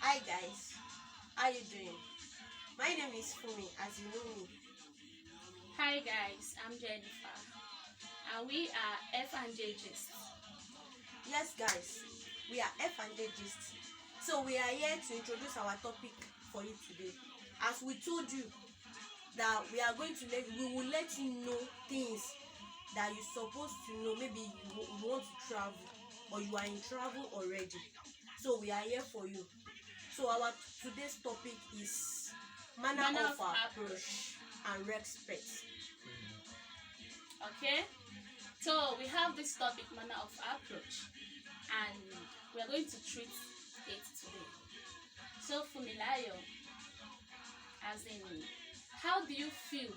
Hi guys, how you doing? My name is Fumi, as you know me. Hi guys, I'm Jennifer and we are F and J Gist. Yes guys, we are F and J Gist. So we are here to introduce our topic for you today. As we told you that we will let you know things that you're supposed to know. Maybe you want to travel or you are in travel already. So we are here for you. So our today's topic is manner Manner of of approach and respect. Okay? So we have this topic, manner of approach, and we are going to treat it today. So Fumilayo, as in, how do you feel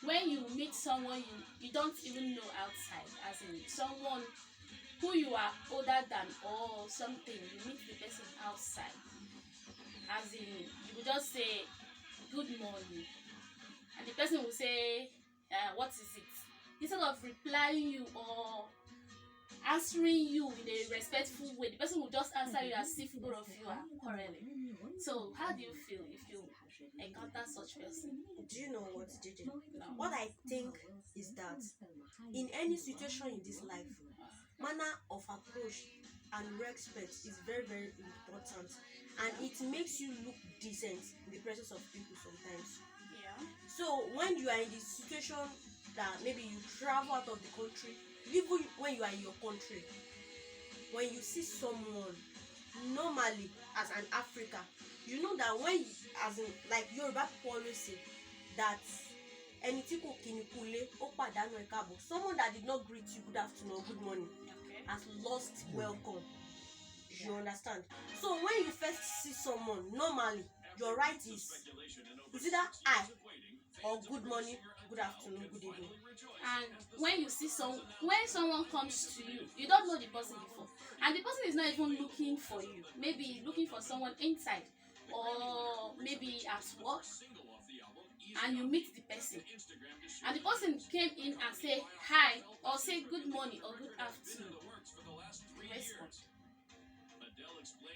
when you meet someone you don't even know outside, as in someone who you are older than or something, you meet the person outside, as in you will just say good morning and the person will say what is it, instead of replying you or answering you in a respectful way, the person will just answer you as if both of you are quarreling. So how do you feel if you encounter such person? Do you know what, JJ? No. What I think is that in any situation in this life, manner of approach and respect is very, very important, and it makes you look decent in the presence of people sometimes. Yeah. So when you are in the situation that maybe you travel out of the country, even when you are in your country, when you see someone normally as an African, you know that when you, as in like Yoruba people always say that ẹni tí kò kí ni kú ilé ó pàdánù ẹ káàbọ̀. Someone that did not greet you good afternoon, good morning, Okay. has lost welcome. You understand? So when you first see someone normally, your right is either hi or good morning, good afternoon, good evening. And when someone comes to you, you don't know the person before, and the person is not even looking for you, maybe looking for someone inside or maybe at work, and you meet the person and the person came in and say hi or say good morning or good afternoon, respond.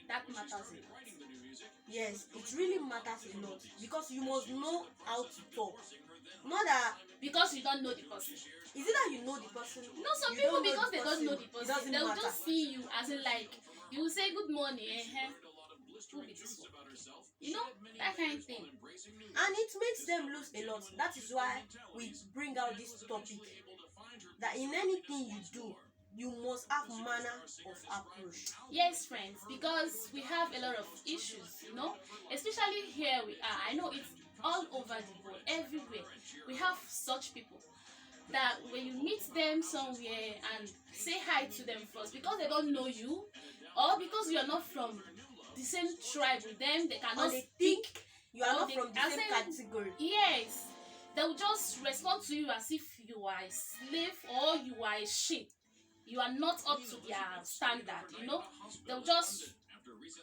That matters a lot. Yes, it really matters a lot because you must know how to talk. Not that Because you don't know the person. is it that you know the person? No, some You people, don't know because the they don't know the it person, doesn't they will matter. just see you as in like you will say good morning, who be this one? You know, that kind of thing. And it makes them lose a lot. That is why we bring out this topic that in anything you do, you must have manner of approach. Yes, friends, because we have a lot of issues, especially here we are. I know it's all over the world, everywhere. We have such people that when you meet them somewhere and say hi to them first, because they don't know you, or because you are not from the same tribe with them, they Or cannot they speak. think you are or not they- from the as same in- category. Yes, they will just respond to you as if you are a slave or you are a sheep. You are not up to their standard, They'll just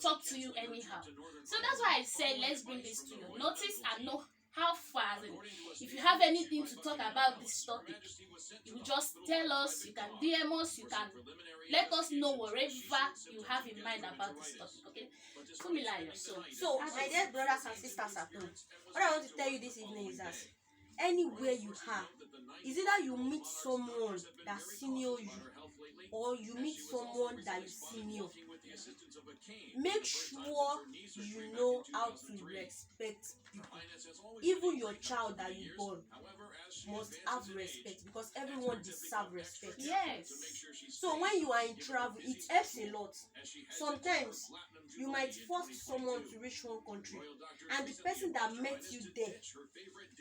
talk to you anyhow. So that's why I said let's bring this to your notice and know how far. If you have anything to talk about this topic, you will just tell us. You can DM us. You can let us know whatever you have in mind about this topic. Okay, Fumilayo. So, my dear brothers and sisters at home, what I want to tell you this evening is that anywhere you are, is either you meet someone that senior you or you meet someone that you senior, make sure you know how to respect people. Even your child that you born must have respect because everyone deserves respect. Yes. So when you are in travel, it helps a lot. Sometimes you might force someone to reach one country, and the person that met you there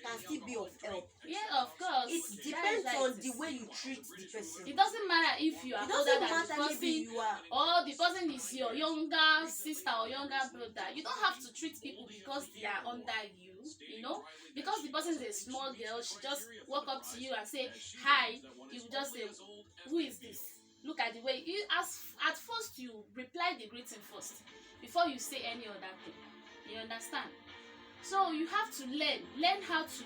can still be of help. Yeah, of course. It depends on the way you treat the person. It doesn't matter if you are It older doesn't than matter the person, maybe you are. or the person is your younger sister or younger brother. You don't have to treat people because they are under you, because the person is a small girl, she just walk up to you and say hi, you will just say, who is this? Look at the way you, as at first you reply the greeting first before you say any other thing. You understand? So you have to learn how to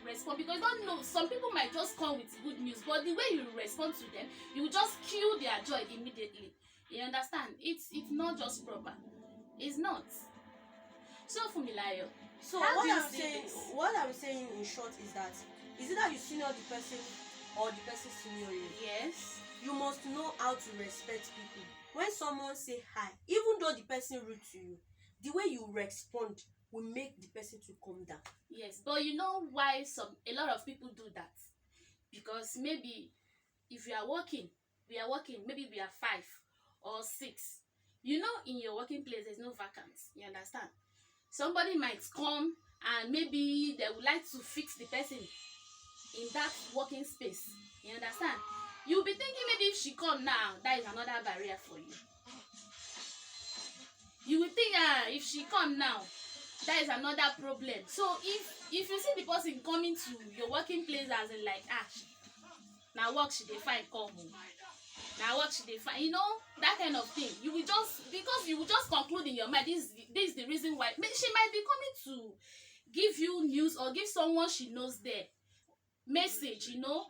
respond, because you don't know, some people might just come with good news, but the way you respond to them, you will just kill their joy immediately. You understand? It's not just proper. It's not. So Fumilayo, So how what do you I'm see saying, this? what I'm saying in short is that is it that you senior the person or the person senior you? Yes. You must know how to respect people. When someone say hi, even though the person rude to you, the way you respond will make the person to calm down. Yes, but you know why a lot of people do that? Because maybe if we are working, maybe we are 5 or 6. You know, in your working place, there's no vacant. You understand? Somebody might come and maybe they would like to fix the person in that working space. You understand? You'll be thinking maybe if she come now, that is another barrier for you. You will think, if she come now, that is another problem. So if you see the person coming to your working place as in like, now work she dey find come home, now work she dey find, you know, that kind of thing. You will just, because you will just conclude in your mind, this is the reason why. She might be coming to give you news or give someone she knows there message, you know.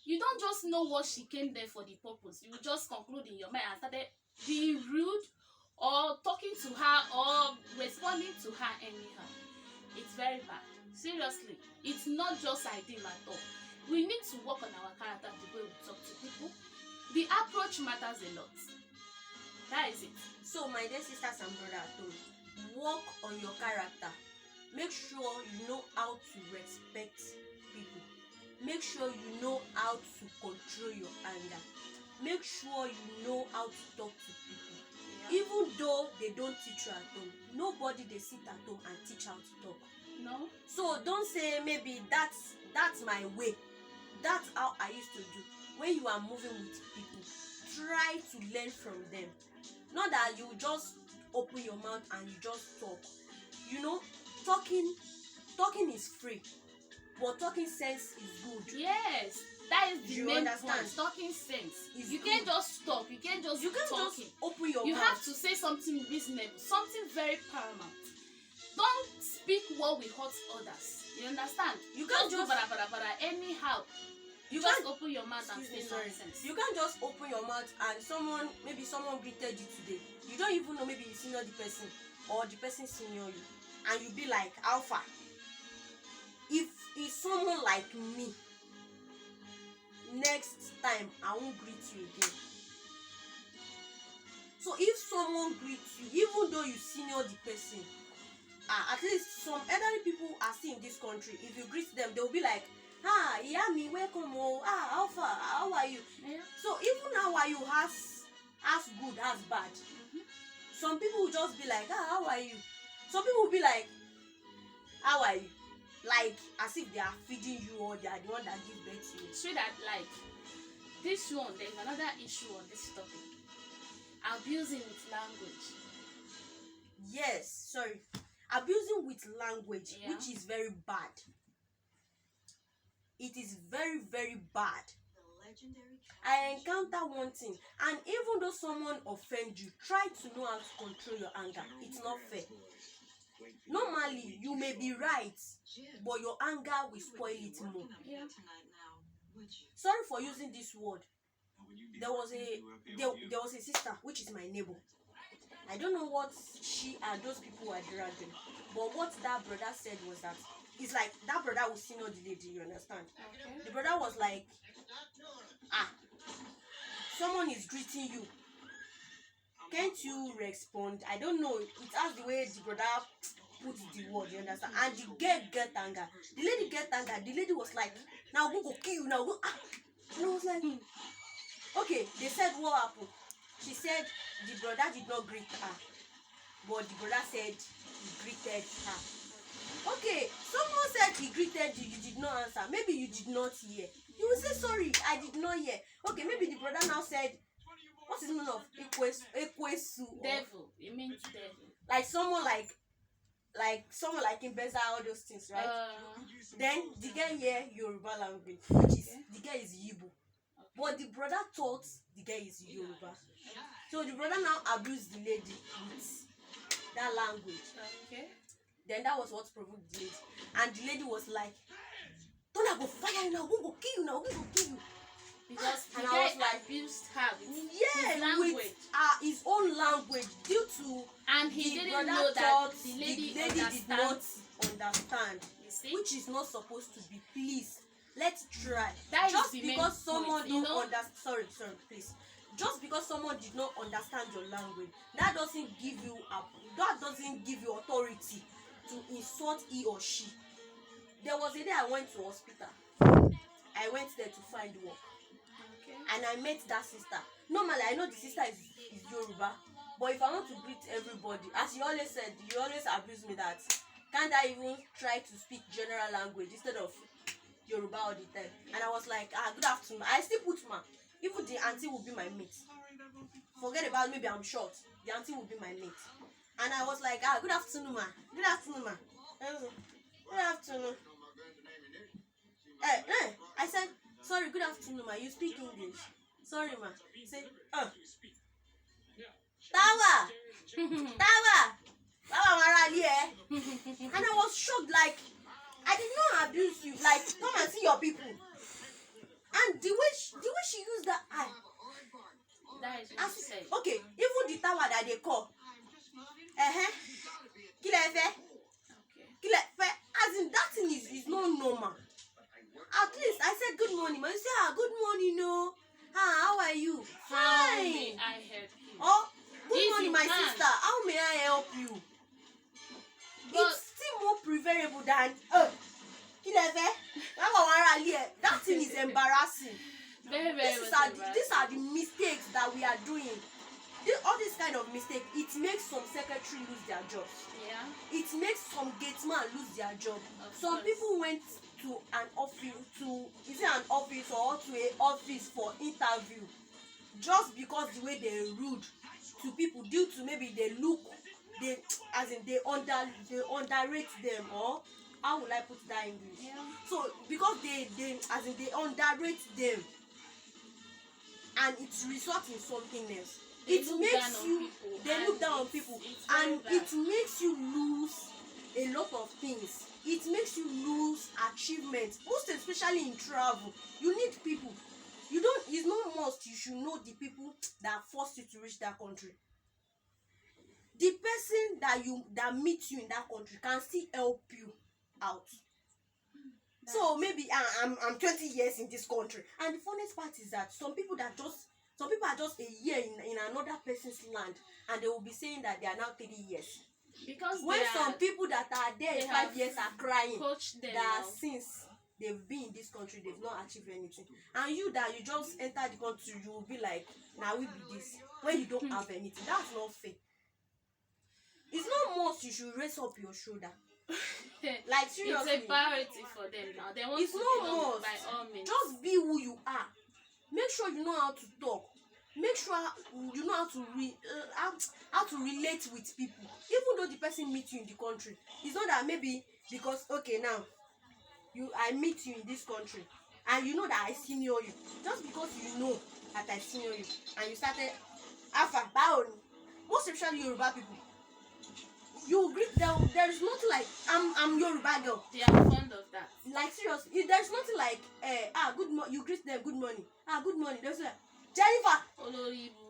You don't just know what she came there for the purpose. You will just conclude in your mind and started being rude or talking to her or responding to her anyhow. It's very bad. Seriously, it's not just ideal at all. We need to work on our character, the way we talk to people. The approach matters a lot. That is it. So my dear sisters and brothers at home, work on your character. Make sure you know how to respect people. Make sure you know how to control your anger. Make sure you know how to talk to people. Even though they don't teach you at home, nobody they sit at home and teach how to talk. No. So don't say maybe that's my way. That's how I used to do. When you are moving with people, try to learn from them. Not that you just open your mouth and you just talk. You know, talking is free, but talking sense is good. Yes, that is the You main understand? point. Talking sense. Is You good. can't just talk. You can't just talking. open your You mouth. have to say something reasonable, something very paramount. Don't speak what will hurt others. You understand? You can't just do bara anyhow. You just can't open your mouth and excuse say me, sorry. nonsense. You can't just open your mouth and someone greeted you today. You don't even know, maybe you senior the person or the person senior you, and you be like, Alpha. If it's someone like me, next time I won't greet you again. So if someone greets you, even though you senior the person, at least some elderly people are still in this country. If you greet them, they'll be like, Yami, welcome, Alpha, how are you? Yeah. So even how are you has good, has bad. Some people will just be like, how are you? Some people will be like, how are you? Like as if they are feeding you or they are the one that give birth to you. So that, like, this one, there's another issue on this topic. Abusing with language. Yes, sorry. Abusing with language, Yeah. which is very bad. It is very, very bad. I encounter one thing, and even though someone offends you, try to know how to control your anger. It's not fair. Normally, you may be right, but your anger will spoil it more. Yeah. Sorry for using this word. There was a sister, which is my neighbor. I don't know what she and those people were dragging, but what that brother said was that it's like that brother will senior the lady. You understand? Okay. The brother was like, someone is greeting you. Can't you respond? I don't know. It has the way the brother put the word, you understand? And the girl get anger. The lady get anger. The lady was like, now we go kill you, now go. And I was like, okay, they said what happened. She said the brother did not greet her, but the brother said he greeted her. Okay, someone said he greeted you, you did not answer. Maybe you did not hear. You will say sorry, I did not hear. Okay, maybe the brother now said, what is the meaning of ekwesu? Devil. It means devil. Like someone like Imbeza, all those things, right? Then the guy hear Yoruba language, which is the guy is Yibo. But the brother thought the guy is Yoruba. So the brother now abused the lady with that language. Okay. Then that was what provoked the lady. And the lady was like, don't I go fire you now, who go kill you now, who go kill you? Because the And I guy was like, abused her with his yeah, language. with his own language, due to to And he the didn't brother know that thought the lady did not understand, You see? which is not supposed to be. Please, let's try. That is Just the main because someone point, you don't know? understand, sorry, please. Just because someone did not understand your language, that doesn't give you authority to insult he or she. There was a day I went to hospital. I went there to find work. Okay. And I met that sister. Normally, I know the sister is Yoruba, but if I want to greet everybody, as you always said, you always abuse me that can't I even try to speak general language instead of Yoruba all the time? And I was like, good afternoon. I still put ma. Even the auntie will be my mate. Forget about maybe I'm short. The auntie will be my mate. And I was like, good afternoon, ma. Good afternoon, ma. Good afternoon. I said, sorry, good afternoon, ma. You speak English. Sorry, ma. Say, Tawa! Tawa Marali, eh? And I was shocked, like, I did not abuse you. Like, come and see your people. And the way she used that eye. That is what she said. Okay, even the Tawa that they call. Kilefe. Okay. Kilefe. As in, that thing is not normal. At least I said good morning. But you say, good morning, no. How are you? How Fine. may I help you? Oh, good If morning, you my can. sister. How may I help you? But It's still more preferable than Kilefe. That thing is embarrassing. very, very These are the mistakes that we are doing. All this kind of mistake, it makes some secretary lose their jobs. Yeah. It makes some gateman lose their job. Of Some course. people went to an office or to a office for interview just because the way they rude to people due to maybe they underrate them, or how will I put that in English? Yeah. So because they underrate them and it results in something else. They It look makes down on you people, they and look down on it's- people it's very and bad. it makes you lose a lot of things. It makes you lose achievements, most especially in travel. You need people. It's not must you should know the people that forced you to reach that country. The person that meets you in that country can still help you out. So maybe I'm 20 years in this country, and the funniest part is that some people are just a year in another person's land, and they will be saying that they are now 3 years. Because When they some are, people that are there they 5 have years are crying coach them that now. since they've been in this country they've not achieved anything, and you just enter the country, you will be like, now we be this when you don't have anything. That's not fair. It's not must you should raise up your shoulder. Like seriously, It's a priority for them now. They want it's to not belong must. by all means. Just be who you are. Make sure you know how to talk. Make sure you know how to relate with people. Even though the person meets you in the country, it's not that maybe because okay now I meet you in this country and you know that I senior you. Just because you know that I senior you and you started Alpha Baoni, most especially Yoruba people, you greet them. There is nothing like I'm Yoruba girl. They are fond of that. Like seriously, there's nothing like good morning. You greet them good morning. Good morning. There's like Jennifer. Oloribu.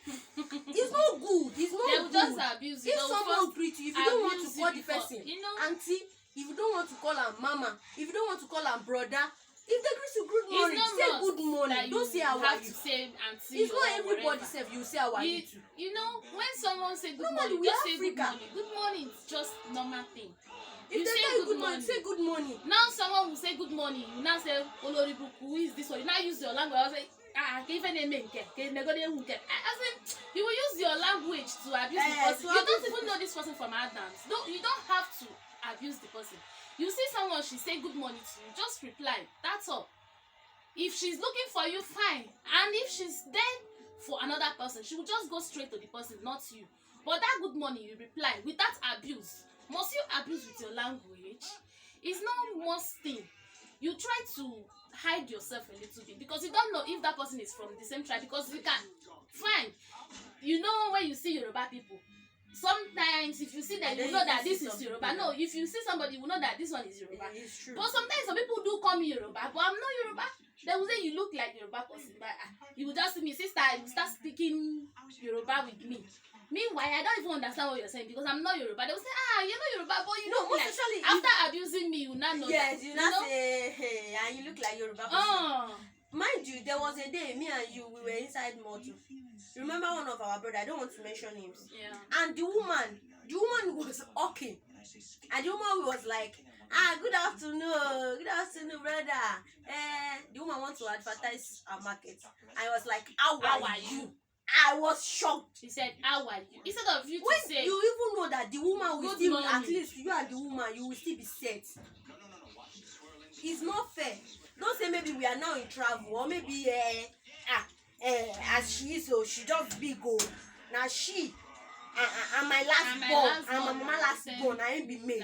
It's not good. It's not They will good. just abuse you. If They will someone first greet you, if you don't want to abuse call you the before, person you know, auntie, if you don't want to call her mama, if you don't want to call her brother, if they greet you good it's morning, not say must good morning. that Don't say how are have you. to say auntie. It's not or everybody whatever. self you say how are you too. You know, when someone say good Normally, morning, we just say good Africa. morning. Good morning is just normal thing. If You they say tell you good good morning, say good morning. Now someone will say good morning. You now say Oloribu, who is this one? You now use your language. I was like, even a man as in, you will use your language to abuse the person. You don't even know this person from Adams. You don't have to abuse the person. You see someone, she say good morning to you, just reply. That's all. If she's looking for you, fine. And if she's there for another person, she will just go straight to the person, not you. But that good morning, you reply without abuse. Must you abuse with your language? It's not most thing. You try to hide yourself a little bit because you don't know if that person is from the same tribe, because you can fine. You know, when you see Yoruba people, sometimes if you see that, you know that this is Yoruba. No, if you see somebody, you know that this one is Yoruba. It's true. But sometimes some people do call me Yoruba, but I'm not Yoruba. They will say you look like Yoruba person, but you will just see me, sister, you start speaking Yoruba with me. Meanwhile, I don't even understand what you're saying because I'm not Yoruba. They will say, you're not Yoruba, but you No, look most like. especially After abusing me, you now know yes, that. you now say, hey, and you look like Yoruba person. Mind you, there was a day me and you we were inside motor. Remember one of our brother, I don't want to mention names. Yeah. And the woman was okay. And the woman was like, good afternoon, brother. The woman wants to advertise our market. I was like, how are you? I was shocked. She said, how are you? Instead of you When to say, you even know that the woman will good still, morning. at least you and the woman, you will still be set. It's not fair. Don't say maybe we are now in travel or maybe as she is, so she just big old. Now she and my last born and my mama last born, I ain't be mate.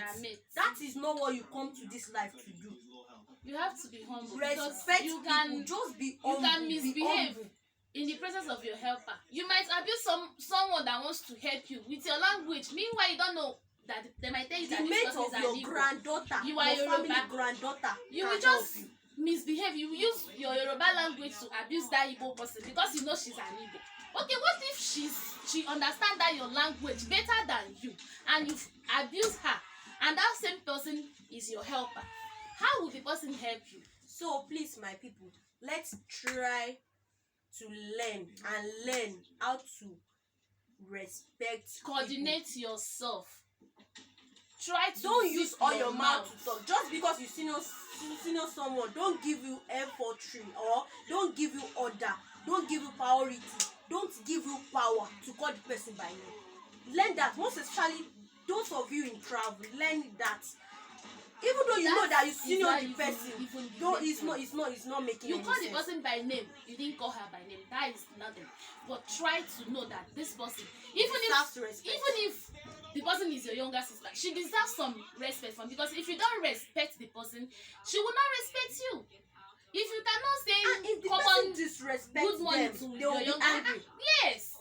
That is not what you come to this life to do. You have to be humble. Respect you people, can just be you humble. can misbehave in the presence of your helper. You might abuse someone that wants to help you with your language. Meanwhile, you don't know that they might tell you that the this mate person is of an your Igbo. granddaughter, You are your family Yoruba. granddaughter. You will just misbehave. You will use your Yoruba language to abuse that Igbo person because you know she's an Igbo. Okay, what if she understands that your language better than you and you abuse her and that same person is your helper? How will the person help you? So please, my people, let's try to learn how to respect coordinate people. Yourself. Try to don't use all your mouth mouth to talk. Just because you see someone, don't give you M43 or don't give you order, don't give you priority, don't give you power to call the person by name. Learn that. Most especially those of you in travel, learn that. Even though you know that you senior the person, though it's not making you any call sense. The person by name, you didn't call her by name. That is nothing. But try to know that this person, even if the person is your younger sister, she deserves some respect from, because if you don't respect the person, she will not respect you. If you cannot say if the common disrespect good morning them, to they will your be younger angry. yes.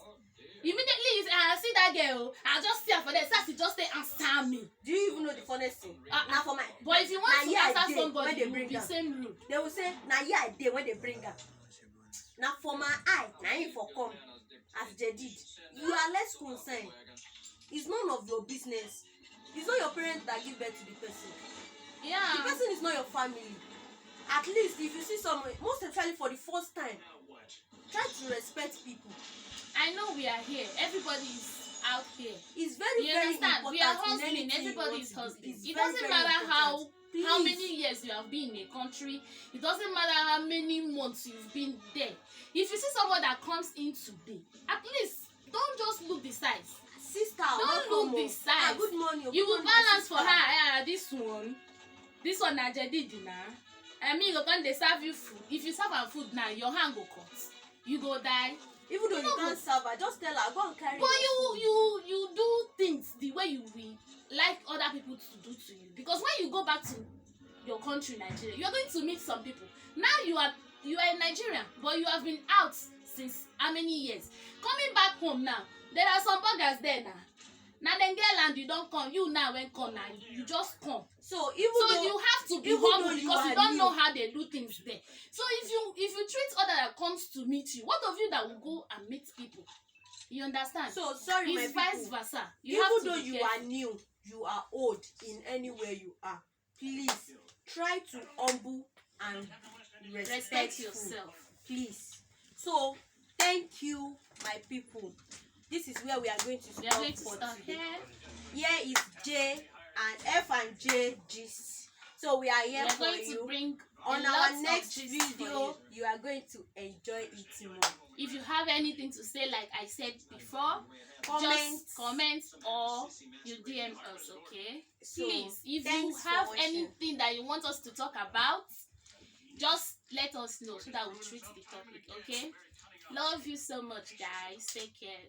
Immediately you say, I see that girl, I just see her for that. She just say answer me. Do you even know the funniest thing? Now for my but if you want to answer somebody, you will be same rude. They will say, now here I did when they bring her. Now for my eye, now you for come as they did. You are less concerned. It's none of your business. It's not your parents that give birth to the person. Yeah. The person is not your family. At least if you see someone, most especially for the first time, try to respect people. I know we are here. Everybody is out here. It's very understand? Important. We are hustling. Everybody is hustling. It doesn't matter how many years you have been in a country. It doesn't matter how many months you've been there. If you see someone that comes in today, at least don't just look the size. Sister, don't look the size. Good morning. You will balance for her. This one na jadidi na. I mean, when they serve you food, if you serve her food now, your hand go cut. You go die. Even though you can't serve her, just tell her, go and carry. But you do things the way you will like other people to do to you. Because when you go back to your country, Nigeria, you're going to meet some people. Now you are a Nigerian, but you have been out since how many years? Coming back home now, there are some buggers there now. Now then girl and you don't come, you now when come now, you just come. So you have to be humble because you don't know how they do things there. So if you treat other that comes to meet you, what of you that will go and meet people? You understand? So sorry, it's my vice people. versa. Even though you are new, you are old in anywhere you are, please try to humble and respect yourself. Please. So thank you, my people. This is where we are going to stop here. Here is J and F and J gist. So we are here for you. To bring on our next video. You are going to enjoy it more. If you have anything to say, like I said before, just comment or you DM us, okay? So, please, if you have anything that you want us to talk about, just let us know so that we'll treat the topic, okay? Love you so much, guys. Take care.